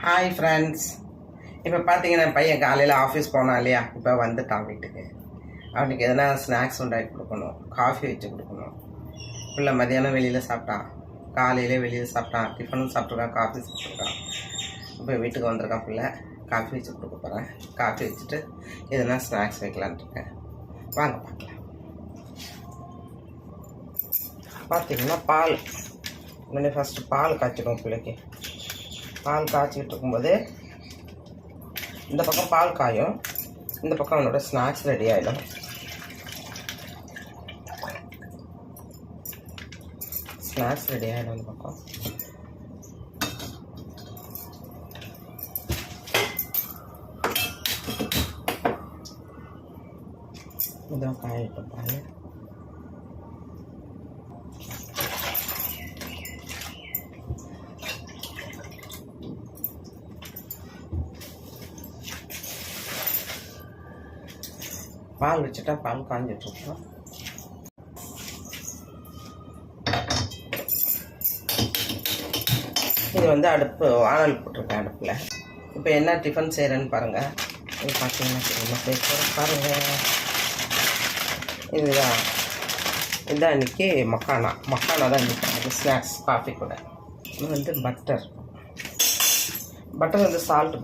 Hi friends. இப்போ பார்த்தீங்கன்னா பையன் காலையில் ஆஃபீஸ் போனான் இல்லையா, இப்போ வந்துட்டான் வீட்டுக்கு. அவனுக்கு எதனா ஸ்நாக்ஸ் உண்டாக்கி கொடுக்கணும், காஃபி வச்சு கொடுக்கணும். பிள்ளை மதியானம் வெளியில் சாப்பிட்டான், காலையிலே வெளியில் சாப்பிட்டான், டிஃபனும் சாப்பிட்ருக்கான், காஃபி சாப்பிட்ருக்கான். இப்போ வீட்டுக்கு வந்திருக்கான் பிள்ளை, காஃபி வச்சு கொடுக்க போகிறேன். காஃபி வச்சுட்டு எதனா ஸ்நாக்ஸ் வைக்கலான்ட்டு இருக்கேன். வாங்க பார்க்கலாம். பார்த்தீங்கன்னா பால் முன்னாடி ஃபஸ்ட்டு பால் காய்ச்சிடும் பிள்ளைக்கு. பால் காய்ச்சிக்கிட்டு இருக்கும்போது இந்த பக்கம் பால் காயும், இந்த பக்கம் அவனோட ஸ்நாக்ஸ் ரெடி ஆகிடும். ஸ்நாக்ஸ் ரெடி ஆகிடும் இந்த பக்கம். இதான் காயிட்டும் பால். பால் வச்சுட்டா பால் காஞ்சிட்ருக்கோம். இது வந்து அடுப்பு வானல் போட்டிருக்கேன் அடுப்பில். இப்போ என்ன டிஃபன் செய்கிறேன்னு பாருங்கள். இது பார்த்தீங்கன்னா பாருங்கள், இதுதான் இன்றைக்கி மக்கானா தான் இன்றைக்கி ஸ்நாக்ஸ் காஃபி கூட. இது வந்து பட்டர் வந்து சால்ட்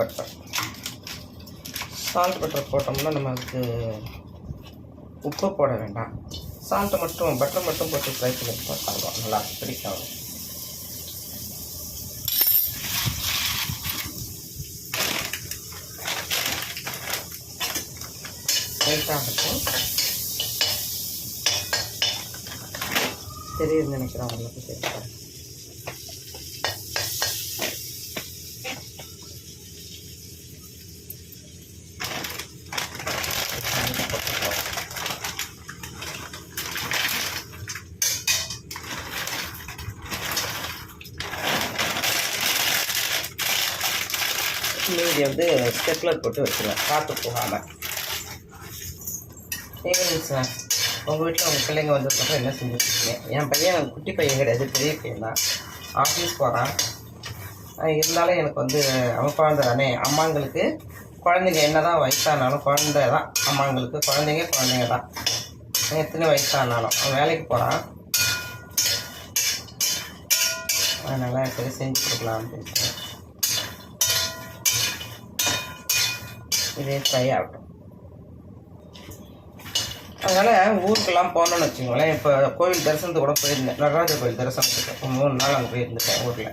பட்டர் போட்டோம்னா நமக்கு உப்பு போட வேண்டாம், சால்ட்டை மட்டும் பட்டர் மட்டும் போட்டு ஃப்ரை பண்ணி சாப்பிடுவோம், நல்லா பிடிக்கும். லைட்டாகட்டும், தெரியுதுன்னு நினைக்கிறேன் உங்களுக்கு. தெரியும் மீதி வந்து ஸ்டெப்லர் போட்டு வச்சுருவேன், காற்று போகாமல். சார் உங்கள் வீட்டில் உங்கள் பிள்ளைங்க வந்ததுக்கப்புறம் என்ன செஞ்சுருக்கீங்க? என் பையன் குட்டி பையன் கிடையாது, பெரிய பையன் தான். ஆஃபீஸ் போகிறான். இருந்தாலும் எனக்கு வந்து அவன் குழந்தை தானே. அம்மாங்களுக்கு குழந்தைங்க என்ன தான் வயசானாலும் குழந்தை தான். அம்மாங்களுக்கு குழந்தைங்க தான். எத்தனை வயசானாலும் அவன் வேலைக்கு போகிறான். அதனால் சரி செஞ்சு கொடுக்கலாம் அப்படின்னு. இதே ஃப்ரை ஆகட்டும். அதனால் ஊருக்கெல்லாம் போனோன்னு வச்சுக்கோங்களேன். இப்போ கோவில் தரிசனத்துக்கு கூட போயிருந்தேன், நடராஜர் கோவில் தரிசனத்துக்கு 3 நாள் அங்கே போயிருந்துட்டேன் ஊரில்.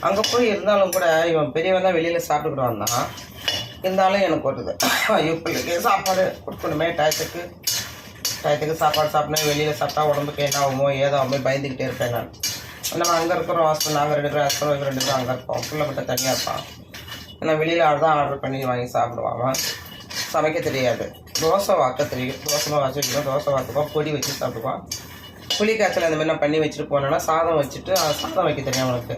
அங்கே போய் இருந்தாலும் கூட இவன் பெரியவன் தான் வெளியில் சாப்பிட்டுக்கிட்டு வந்தான். இருந்தாலும் எனக்கு வருது, ஐயோ பிள்ளைக்கு சாப்பாடு கொடுக்கணுமே, டயத்துக்கு சாப்பாடு சாப்பிடணும். வெளியில் சாப்பிட்டா உடம்புக்கு என்ன ஆகுமோ ஏதோ போய் பயந்துக்கிட்டே இருப்பேன் நான். நம்ம அங்கே இருக்கிறோம் ஹாஸ்பிட்டல், நாங்கள் 2 பேரும் ஹஸ்பண்ட் 2 பேரும் அங்கே இருப்போம். பிள்ளை மட்டும் தனியாக இருப்பான். ஏன்னா வெளியில் தான் ஆர்டர் பண்ணி வாங்கி சாப்பிடுவான். சமைக்க தெரியாது. தோசை வாக்க தெரியும், தோசை வச்சுக்கணும். தோசை வாக்குவோம், பொடி வச்சு சாப்பிடுவான். புளி காய்ச்சல் அந்த மாதிரிலாம் பண்ணி வச்சுட்டு போனேன்னா சாதம் வச்சுட்டு சாதம் வைக்க தெரியும் அவனுக்கு.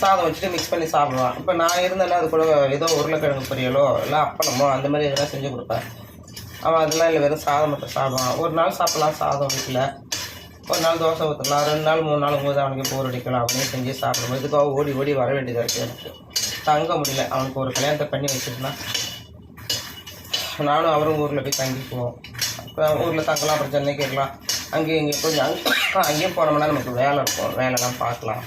சாதம் வச்சுட்டு மிக்ஸ் பண்ணி சாப்பிடுவான். இப்போ நான் இருந்தேன்னா அது கூட ஏதோ உருளைக்கிழங்கு பொரியலோ இல்லை அப்பளமோ அந்த மாதிரி எதனா செஞ்சு கொடுப்பேன். அவன் அதெல்லாம் இல்லை, வெறும் சாதம் மட்டும் சாப்பிடுவான். ஒரு நாள் சாப்பிட்லாம் சாதம் வீட்டில், ஒரு நாள் தோசை ஊற்றலாம், 2 நாள் 3 நாள் போது அவனுக்கு போர் அடிக்கலாம் அப்படின்னு செஞ்சு சாப்பிடுவோம். இதுக்காக ஓடி வர வேண்டியதாக இருக்குது. எனக்கு தங்க முடியல. அவனுக்கு ஒரு கல்யாணத்தை பண்ணி வச்சுருந்தா நானும் அவரும் ஊரில் போய் தங்கிக்குவோம். இப்போ ஊரில் தங்கலாம், அப்புறம் சென்னைக்கு இருக்கலாம். அங்கேயும் கொஞ்சம் அங்கேயும் போனோம்னா நமக்கு வேலை இருக்கும், வேலைலாம் பார்க்கலாம்.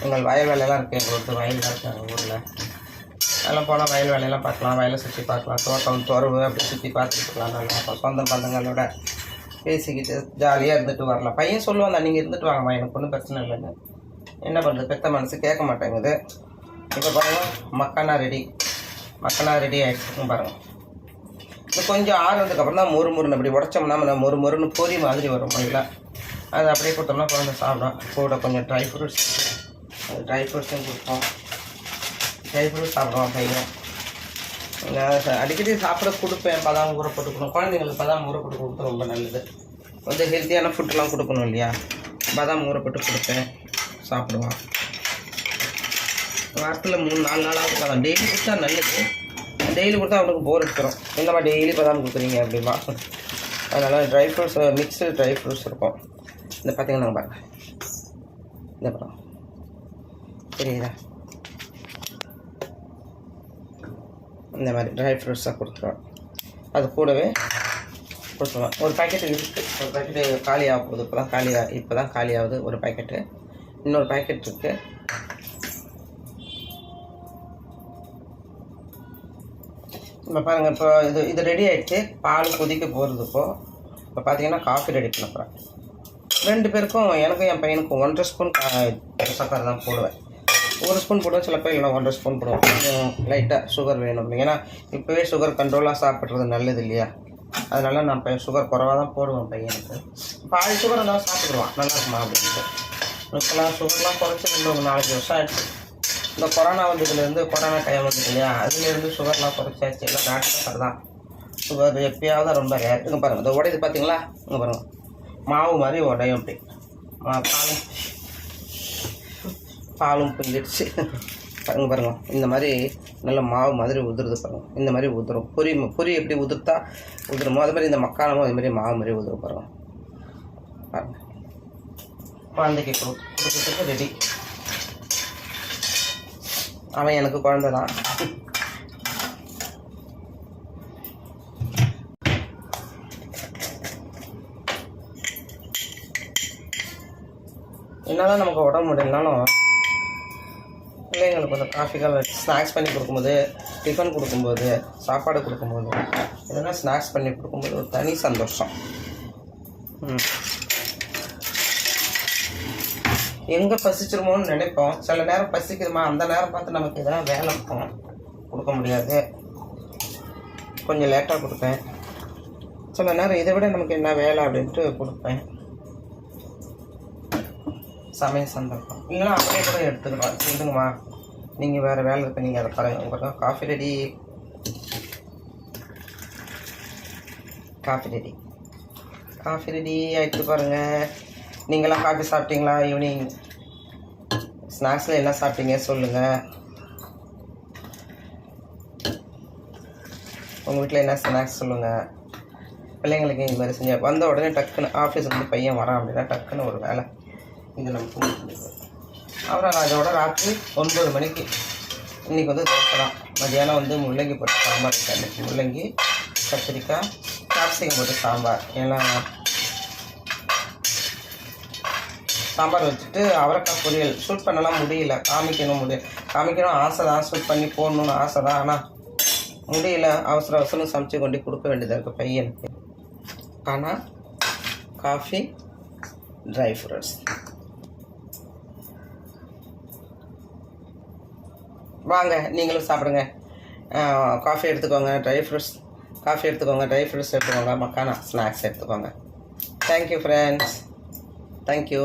எங்கள் வயல் வேலையெல்லாம் இருக்குது, எங்களுக்கு வயல்லாம் இருக்குது எங்கள் ஊரில். அதெல்லாம் போனால் வயல் வேலையெல்லாம் பார்க்கலாம், வயலை சுற்றி பார்க்கலாம், தோட்டம் துறவு அப்படி சுற்றி பார்த்துக்கலாம். நல்லா அப்போ சொந்த பந்தங்களோட பேசிக்கிட்டு ஜாலியாக இருந்துட்டு வரலாம். பையன் சொல்லுவான் தான், நீங்கள் இருந்துட்டு வாங்கம்மா, எனக்கு ஒன்றும் பிரச்சனை இல்லைன்னு. என்ன பண்ணுறது, பெத்த மனசு கேட்க மாட்டேங்குது. இப்போ பாருங்கள், மக்கானா ரெடி ஆகிடுச்சுன்னு பாருங்கள். இது கொஞ்சம் ஆறுனதுக்கப்புறம் தான் முறுமுறுன்னு அப்படி உடச்சோம்னா நம்ம முறுமுறுன்னு பொரி மாதிரி வரும் இல்லைங்களா. அது அப்படியே கொடுத்தோம்னா குழந்தை சாப்பிடும். கூட கொஞ்சம் ட்ரை ஃப்ரூட்ஸும் கொடுப்போம். ட்ரை ஃப்ரூட்ஸ் சாப்பிடுவோம் பையன். அடிக்கடி சாப்பிட கொடுப்பேன். பதாம் ஊற போட்டுக்கணும், குழந்தைங்களுக்கு பதாம் ஊற போட்டு கொடுத்து ரொம்ப நல்லது. கொஞ்சம் ஹெல்த்தியான ஃபுட்டெலாம் கொடுக்கணும் இல்லையா. பதாம் ஊற போட்டு கொடுப்பேன், சாப்பிடுவான். வாரத்தில் 3-4 நாளாக பதாம் டெய்லி கொடுத்தா நல்லது. டெய்லி கொடுத்தா அவனுக்கு போர் எடுத்துரும். என்னம்மா டெய்லி பதாம் கொடுக்குறீங்க அப்படிமா. அதனால் dry fruits, mixed dry fruits இருக்கும். இந்த பார்த்தீங்கன்னா பாருங்கள், இந்த படம் தெரியுதா, இந்த மாதிரி ட்ரை ஃப்ரூட்ஸாக கொடுத்துருவேன். அது கூடவே கொடுத்துருவேன். ஒரு பாக்கெட்டு இருக்குது, ஒரு பாக்கெட்டு காலி ஆக போகுது. இப்போ தான் காலி ஆகுது ஒரு பாக்கெட்டு. இன்னொரு பாக்கெட் இருக்குது. இப்போ பாருங்கள், இப்போ இது ரெடி ஆகிடுச்சு. பால் கொதிக்க போகிறது. இப்போ பார்த்தீங்கன்னா காஃபி ரெடி பண்ண போகிறேன். 2 பேருக்கும், எனக்கும் என் பையனுக்கும் 1.5 ஸ்பூன் சக்கரை தான் போடுவேன். 1 ஸ்பூன் போடுவேன், சில பேர் இல்லைனா 1.5 ஸ்பூன் போடுவேன். கொஞ்சம் லைட்டாக சுகர் வேணும். ஏன்னா இப்போவே சுகர் கண்ட்ரோலாக சாப்பிட்றது நல்லது இல்லையா? அதனால நான் சுகர் குறவாக தான் போடுவேன் பையனுக்கு. பாதி சுகர் இருந்தாலும் சாப்பிட்டுக்குருவான், நல்லா இருக்குமா அப்படின்ட்டு. இப்போலாம் சுகர்லாம் குறைச்சி 4 வருஷம் ஆகிடுச்சு. இந்த கொரோனா வந்ததுலேருந்து, கொரோனா டைம் வந்தது இல்லையா, அதுலேருந்து சுகர்லாம் குறைச்சாச்சு. எல்லாம் டாக்டர் தான். சுகர் எப்பயாவது ரொம்ப ரேர். இங்கே பாருங்கள், இந்த உடையுது பார்த்தீங்களா? இங்கே பாருங்கள், மாவு மாதிரி உடையும். அப்படி பாலும் பிஞ்சிடுச்சு. பாருங்க, இந்த மாதிரி நல்ல மாவு மாதிரி உதிருது பாருங்கள். இந்த மாதிரி உதிரும். பொரி எப்படி உதிர்த்தா உதிருமோ அது மாதிரி இந்த மக்கானமும் அது மாதிரி மாவு மாதிரி உதிரும் பாருங்கள். பாருங்கள், குழந்தைக்கு கொடுக்கறதுக்கு ரெடி. அவன் எனக்கு குழந்தை தான். என்னதான் நமக்கு உடம்பு முடியலனாலும் பிள்ளைங்களுக்கு கொஞ்சம் காஃபிகள் ஸ்நாக்ஸ் பண்ணி கொடுக்கும்போது, டிஃபன் கொடுக்கும்போது, சாப்பாடு கொடுக்கும்போது, இதெல்லாம் ஸ்நாக்ஸ் பண்ணி கொடுக்கும்போது ஒரு தனி சந்தோஷம். எங்கே பசிச்சிருமோன்னு நினைப்போம். சில நேரம் பசிக்குதுமா, அந்த நேரம் பார்த்து நமக்கு எதனா வேலை இருக்கும், கொடுக்க முடியாது, கொஞ்சம் லேட்டாக கொடுப்பேன். சில நேரம் இதை விட நமக்கு என்ன வேலை அப்படின்ட்டு கொடுப்பேன். சமயம் சந்தர்ப்பம் இல்லைன்னா அப்படியே கூட எடுத்துக்கலாம். சொல்லுங்கம்மா, நீங்கள் வேறு வேலை இருக்க, நீங்கள் அதை பாருங்கள். உங்களுக்கு காஃபி ரெடி. காஃபி ரெடி ஆகிட்டு பாருங்கள். நீங்களாம் காஃபி சாப்பிட்டீங்களா? ஈவினிங் ஸ்நாக்ஸில் என்ன சாப்பிட்டீங்க சொல்லுங்கள். உங்கள் வீட்டில் என்ன ஸ்நாக்ஸ் சொல்லுங்கள். பிள்ளைங்களுக்கு இது மாதிரி செஞ்சு வந்த உடனே டக்குன்னு ஆஃபீஸுக்கு வந்து பையன் வரான் அப்படின்னா டக்குன்னு ஒரு வேலை இது நமக்கு முடியும். அப்புறம் அதோட ராத்திரி 9 மணிக்கு இன்றைக்கி வந்து தோசை தான். மதியானம் வந்து முள்ளங்கி போட்டு சாம்பார் வச்சேன். முள்ளங்கி, கத்திரிக்காய், கேப்சிகம் போட்டு சாம்பார். ஏன்னா சாம்பார் வச்சுட்டு அவரைக்காய் பொரியல். ஷூட் பண்ணலாம் முடியல, காமிக்கணும் ஆசை தான், ஷூட் பண்ணி போடணுன்னு ஆசை தான். ஆனால் முடியல, அவசரம் சமைச்சு கொண்டு கொடுக்க வேண்டியதாக இருக்குது பையனுக்கு. ஆனால் காஃபி, ட்ரை ஃப்ரூட்ஸ் வாங்க, நீங்களும் சாப்பிடுங்க. காஃபி எடுத்துக்கோங்க, ட்ரை ஃப்ரூட்ஸ் எடுத்துக்கோங்க, மக்கானா ஸ்நாக்ஸ் எடுத்துக்கோங்க. Thank you friends, thank you.